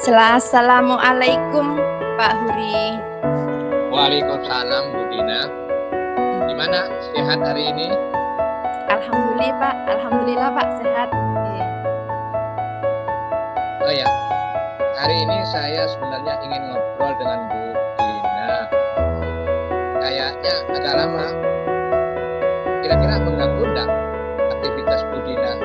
Assalamualaikum Pak Huri. Waalaikumsalam Bu Dina. Gimana sehat hari ini? Alhamdulillah Pak sehat. Oh ya, hari ini saya sebenarnya ingin ngobrol dengan Bu Dina. Kayaknya agak lama. Kira-kira mengganggu enggak aktivitas Bu Dina?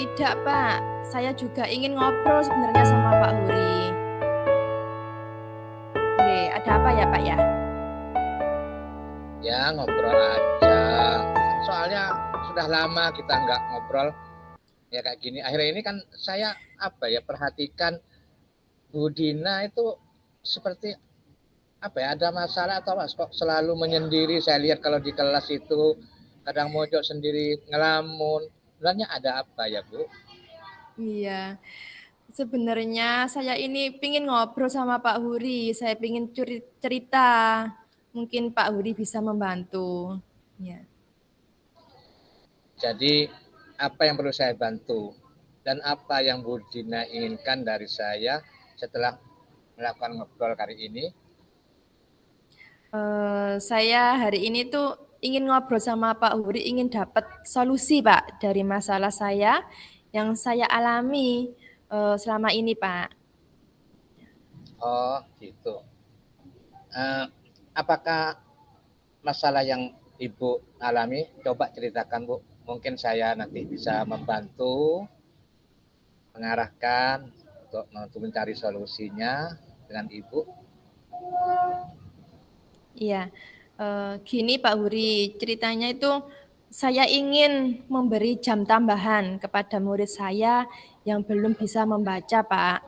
Tidak Pak, saya juga ingin ngobrol sebenarnya sama Pak Huri. Ada apa ya Pak ya? Ya ngobrol aja. Soalnya sudah lama kita nggak ngobrol. Ya kayak gini. Akhirnya ini kan saya perhatikan Bu Dina itu seperti ada masalah atau kok selalu menyendiri. Saya lihat kalau di kelas itu kadang mojok sendiri, ngelamun. Sebenarnya ada apa ya Bu? Iya, sebenarnya saya ini pingin ngobrol sama Pak Huri. Saya pingin cerita. Mungkin Pak Huri bisa membantu. Ya. Jadi apa yang perlu saya bantu dan apa yang Bu Dina inginkan dari saya setelah melakukan ngobrol kali ini? Saya hari ini tuh ingin ngobrol sama Pak Huri, ingin dapat solusi Pak dari masalah saya yang saya alami selama ini Pak. Oh gitu. Apakah masalah yang Ibu alami? Coba ceritakan Bu. Mungkin saya nanti bisa membantu mengarahkan untuk mencari solusinya dengan Ibu. Iya, gini Pak Huri, ceritanya itu saya ingin memberi jam tambahan kepada murid saya yang belum bisa membaca Pak.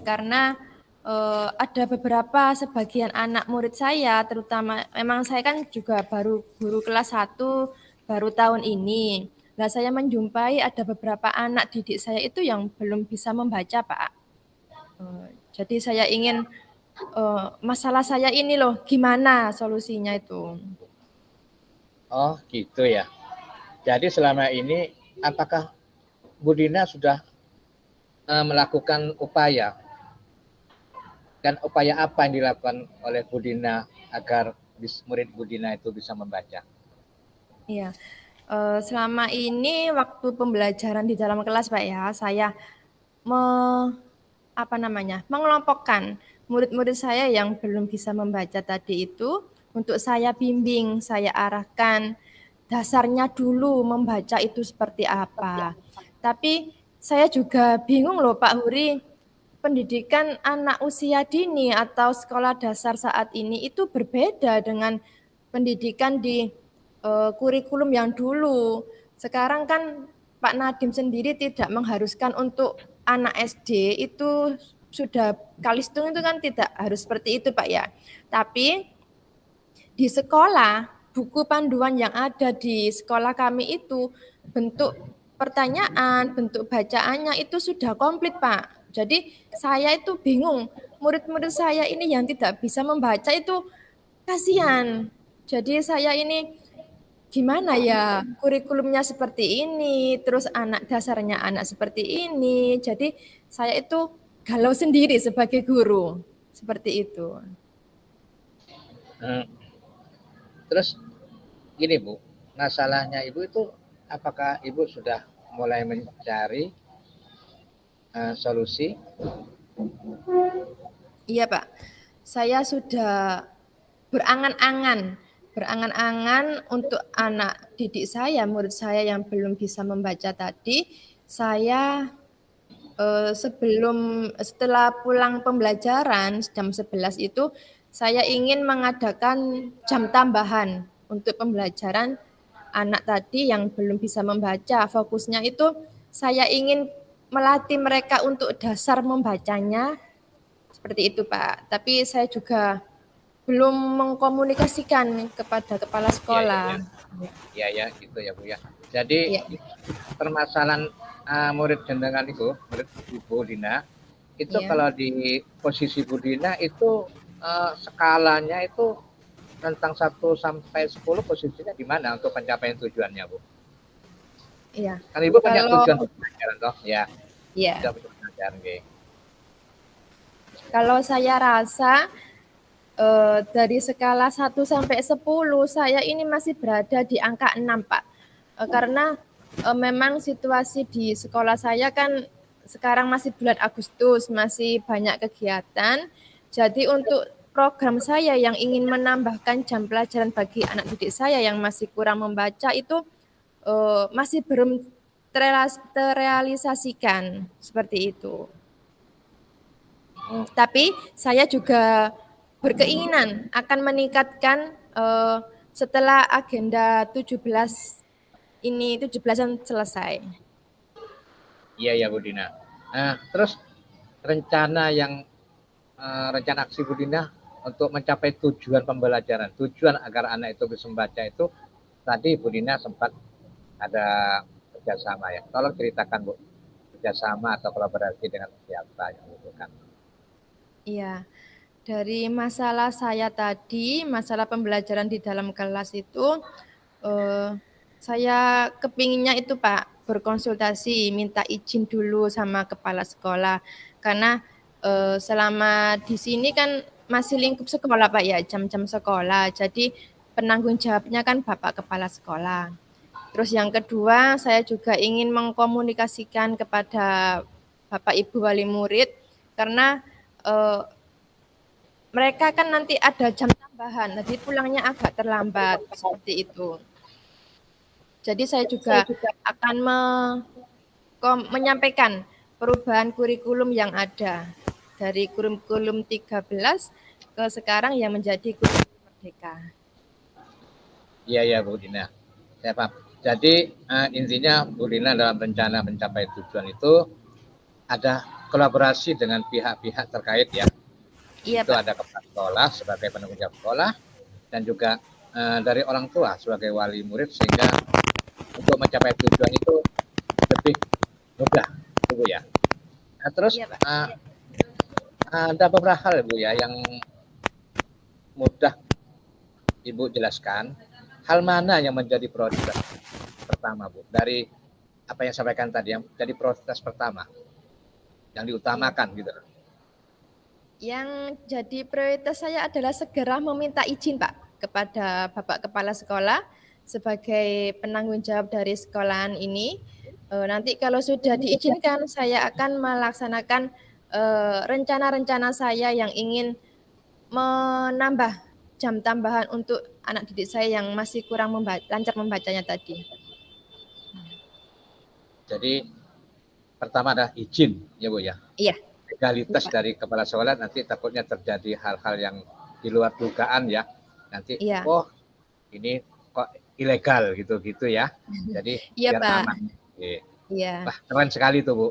Karena ada beberapa sebagian anak murid saya, terutama memang saya kan juga baru guru kelas 1 baru tahun ini. Nah, saya menjumpai ada beberapa anak didik saya itu yang belum bisa membaca, Pak. Jadi saya ingin masalah saya ini loh, gimana solusinya itu? Oh gitu ya. Jadi selama ini apakah Bu Dina sudah melakukan upaya dan upaya apa yang dilakukan oleh Bu Dina agar murid Bu Dina itu bisa membaca? Iya, selama ini waktu pembelajaran di dalam kelas Pak ya, saya mengelompokkan murid-murid saya yang belum bisa membaca tadi itu untuk saya bimbing, saya arahkan dasarnya dulu membaca itu seperti apa. Tapi saya juga bingung loh Pak Huri, pendidikan anak usia dini atau sekolah dasar saat ini itu berbeda dengan pendidikan di kurikulum yang dulu. Sekarang kan Pak Nadiem sendiri tidak mengharuskan untuk anak SD itu sudah kalistung itu kan tidak harus seperti itu Pak ya. Tapi di sekolah buku panduan yang ada di sekolah kami itu bentuk pertanyaan, bentuk bacaannya itu sudah komplit Pak. Jadi saya itu bingung, murid-murid saya ini yang tidak bisa membaca itu kasihan. Jadi saya ini gimana ya, kurikulumnya seperti ini, terus anak dasarnya anak seperti ini. Jadi saya itu galau sendiri sebagai guru. Seperti itu. Terus gini Bu, masalahnya Ibu itu apakah Ibu sudah mulai mencari solusi? Iya Pak, saya sudah berangan-angan untuk anak didik saya, murid saya yang belum bisa membaca tadi. Saya setelah pulang pembelajaran jam 11 itu saya ingin mengadakan jam tambahan untuk pembelajaran anak tadi yang belum bisa membaca. Fokusnya itu saya ingin melatih mereka untuk dasar membacanya seperti itu Pak. Tapi saya juga belum mengkomunikasikan kepada kepala sekolah. Iya, gitu ya Bu ya. Jadi Ya. permasalahan murid jenengan itu, murid Ibu Dina, itu Ya. kalau di posisi Bu Dina itu skalanya itu tentang 1 sampai 10 posisinya di mana untuk pencapaian tujuannya Bu? Iya. Kan Ibu punya tujuan pembelajaran toh? Ya. Iya. Ya, nggih. Kalau saya rasa dari skala 1 sampai 10 saya ini masih berada di angka 6, Pak. Karena memang situasi di sekolah saya kan sekarang masih bulan Agustus, masih banyak kegiatan. Jadi untuk program saya yang ingin menambahkan jam pelajaran bagi anak didik saya yang masih kurang membaca itu masih belum terrealisasikan seperti itu. Oh, Tapi saya juga berkeinginan akan meningkatkan setelah agenda 17 ini 17-an selesai. iya ya Bu Dina. Nah, terus rencana yang rencana aksi Bu Dina untuk mencapai tujuan pembelajaran, tujuan agar anak itu bisa membaca itu tadi Bu Dina sempat ada kerjasama ya. Tolong ceritakan Bu, kerjasama atau kolaborasi dengan siapa yang membutuhkan. Iya, dari masalah saya tadi, masalah pembelajaran di dalam kelas itu, eh, saya kepinginnya itu Pak, berkonsultasi, minta izin dulu sama kepala sekolah. Karena selama di sini kan masih lingkup sekolah Pak ya, jam-jam sekolah. Jadi penanggung jawabnya kan Bapak Kepala Sekolah. Terus yang kedua, saya juga ingin mengkomunikasikan kepada Bapak Ibu wali murid karena eh, mereka kan nanti ada jam tambahan, jadi pulangnya agak terlambat seperti itu. Jadi saya juga akan menyampaikan perubahan kurikulum yang ada dari kurikulum 13 ke sekarang yang menjadi kurikulum Merdeka. Iya ya Bu Dina, saya paham. Jadi intinya Bu Dina dalam rencana mencapai tujuan itu ada kolaborasi dengan pihak-pihak terkait ya. Iya Itu Pak. ada kepala sekolah sebagai penanggung jawab sekolah dan juga dari orang tua sebagai wali murid sehingga untuk mencapai tujuan itu lebih mudah, Bu ya. Nah, terus Iya Pak. ada beberapa hal Bu ya yang mudah Ibu jelaskan. Hal mana yang menjadi prioritas pertama Bu dari apa yang saya sampaikan tadi yang jadi prioritas pertama yang diutamakan Iya. gitu. Yang jadi prioritas saya adalah segera meminta izin Pak kepada Bapak Kepala Sekolah sebagai penanggung jawab dari sekolahan ini. Nanti kalau sudah diizinkan saya akan melaksanakan rencana-rencana saya yang ingin menambah jam tambahan untuk anak didik saya yang masih kurang lancar membacanya tadi. Jadi pertama adalah izin ya Bu ya. Iya, iya Legalitas Pak. dari kepala sekolah nanti takutnya terjadi hal-hal yang di luar dugaan ya. Nanti Iya, oh ini kok ilegal gitu-gitu ya. Jadi iya biar Pak. aman. Oke. Iya. Wah, keren sekali tuh Bu.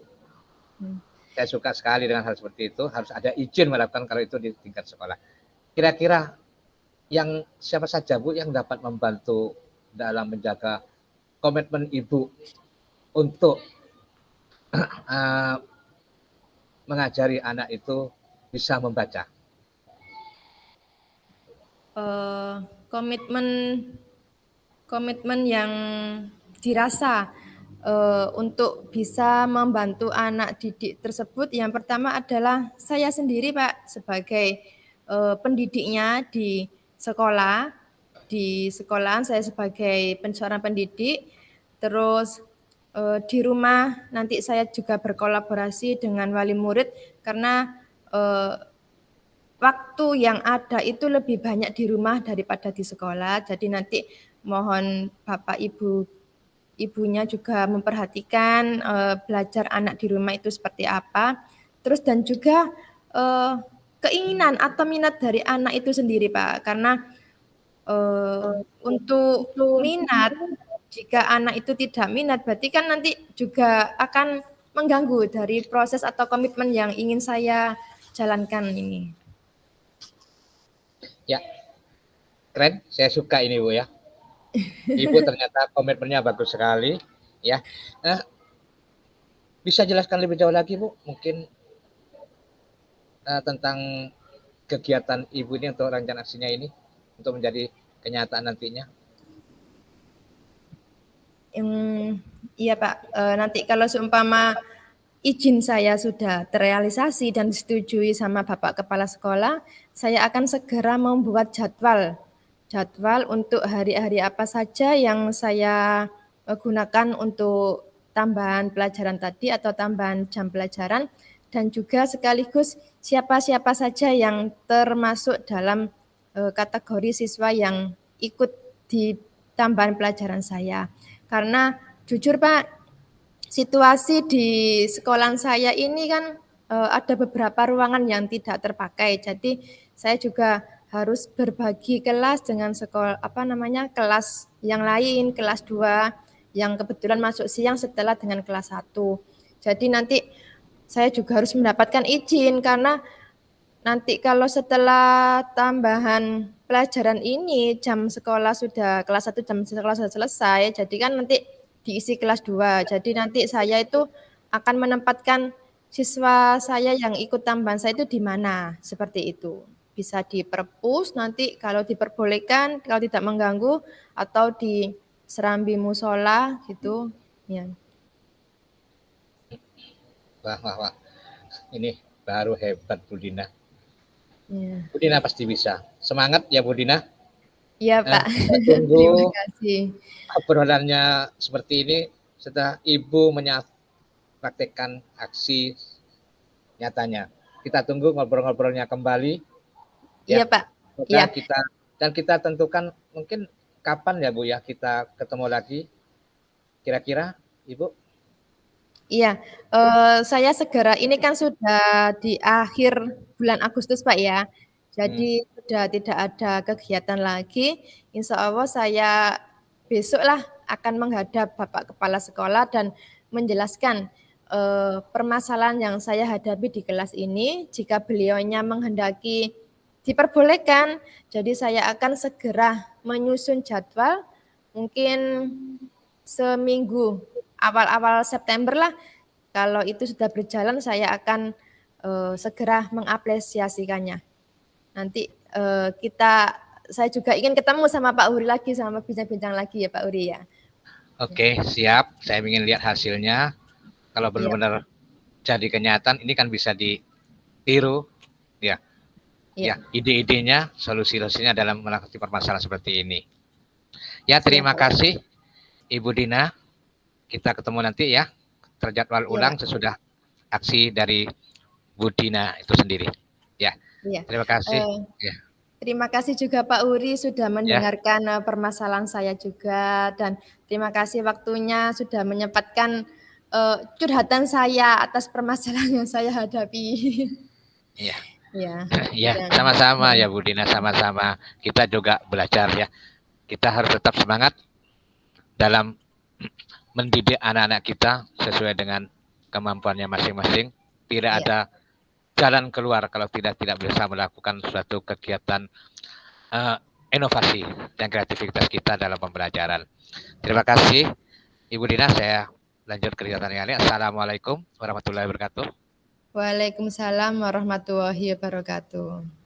Hmm. Saya suka sekali dengan hal seperti itu. Harus ada izin melakukan kalau itu di tingkat sekolah. Kira-kira yang siapa saja Bu yang dapat membantu dalam menjaga komitmen Ibu untuk uh, mengajari anak itu bisa membaca? Eh, komitmen komitmen yang dirasa untuk bisa membantu anak didik tersebut yang pertama adalah saya sendiri Pak sebagai pendidiknya di sekolah. Di sekolahan saya sebagai seorang pendidik, terus di rumah nanti saya juga berkolaborasi dengan wali murid karena eh, waktu yang ada itu lebih banyak di rumah daripada di sekolah. Jadi nanti mohon Bapak Ibunya juga memperhatikan belajar anak di rumah itu seperti apa. Terus dan juga eh, keinginan atau minat dari anak itu sendiri Pak. Karena eh, untuk minat jika anak itu tidak minat berarti kan nanti juga akan mengganggu dari proses atau komitmen yang ingin saya jalankan ini. Ya, keren. Saya suka ini Bu ya. Ibu ternyata komitmennya bagus sekali ya. Nah, bisa jelaskan lebih jauh lagi Bu, mungkin tentang kegiatan Ibu ini untuk rencana aksinya ini untuk menjadi kenyataan nantinya. Iya Pak, nanti kalau seumpama izin saya sudah terrealisasi dan disetujui sama Bapak Kepala Sekolah, saya akan segera membuat jadwal untuk hari-hari apa saja yang saya gunakan untuk tambahan pelajaran tadi atau tambahan jam pelajaran, dan juga sekaligus siapa-siapa saja yang termasuk dalam kategori siswa yang ikut di tambahan pelajaran saya. Karena jujur Pak, situasi di sekolahan saya ini kan ada beberapa ruangan yang tidak terpakai. Jadi saya juga harus berbagi kelas dengan kelas yang lain, kelas 2 yang kebetulan masuk siang setelah dengan kelas 1. Jadi nanti saya juga harus mendapatkan izin karena nanti kalau setelah tambahan pelajaran ini jam sekolah sudah kelas 1 jam sekolah sudah selesai, jadi kan nanti diisi kelas 2. Jadi nanti saya itu akan menempatkan siswa saya yang ikut tambahan saya itu di mana, seperti itu. Bisa di perpus nanti kalau diperbolehkan, kalau tidak mengganggu, atau di serambi musola gitu, ya. Wah. Ini baru hebat Bu Dina. Ya. Bu Dina pasti bisa. Semangat ya Bu Dina. Iya Pak. Kita tunggu Terima kasih. obrolannya seperti ini setelah Ibu praktekkan aksi nyatanya. Kita tunggu ngobrol-ngobrolnya kembali. Iya Pak. Iya. Kita tentukan mungkin kapan ya Bu ya kita ketemu lagi. Kira-kira Ibu? Iya, saya segera ini kan sudah di akhir bulan Agustus Pak ya. Jadi sudah tidak ada kegiatan lagi. Insya Allah saya besoklah akan menghadap Bapak Kepala Sekolah dan menjelaskan permasalahan yang saya hadapi di kelas ini. Jika beliaunya menghendaki diperbolehkan, jadi saya akan segera menyusun jadwal mungkin seminggu awal-awal September lah. Kalau itu sudah berjalan, saya akan segera mengapresiasikannya. Nanti saya juga ingin ketemu sama Pak Uri lagi, sama bincang-bincang lagi ya Pak Uri ya. Oke, siap. Saya ingin lihat hasilnya. Kalau benar-benar jadi kenyataan, ini kan bisa ditiru, ya. Ya, ide-idenya, solusi-solusinya dalam menangani permasalahan seperti ini. Ya, terima kasih Ibu Dina. Kita ketemu nanti ya, terjadwal ulang sesudah aksi dari Bu Dina itu sendiri. Ya, terima kasih. Terima kasih juga Pak Uri sudah mendengarkan permasalahan saya juga, dan terima kasih waktunya sudah menyempatkan curhatan saya atas permasalahan yang saya hadapi. Iya. Ya, sama-sama ya Bu Dina, sama-sama. Kita juga belajar ya. Kita harus tetap semangat dalam mendidik anak-anak kita sesuai dengan kemampuannya masing-masing. Tidak ada jalan keluar kalau tidak bisa melakukan suatu kegiatan inovasi dan kreativitas kita dalam pembelajaran. Terima kasih Ibu Dina. Saya lanjut kegiatan yang lain. Assalamualaikum warahmatullahi wabarakatuh. Waalaikumsalam warahmatullahi wabarakatuh.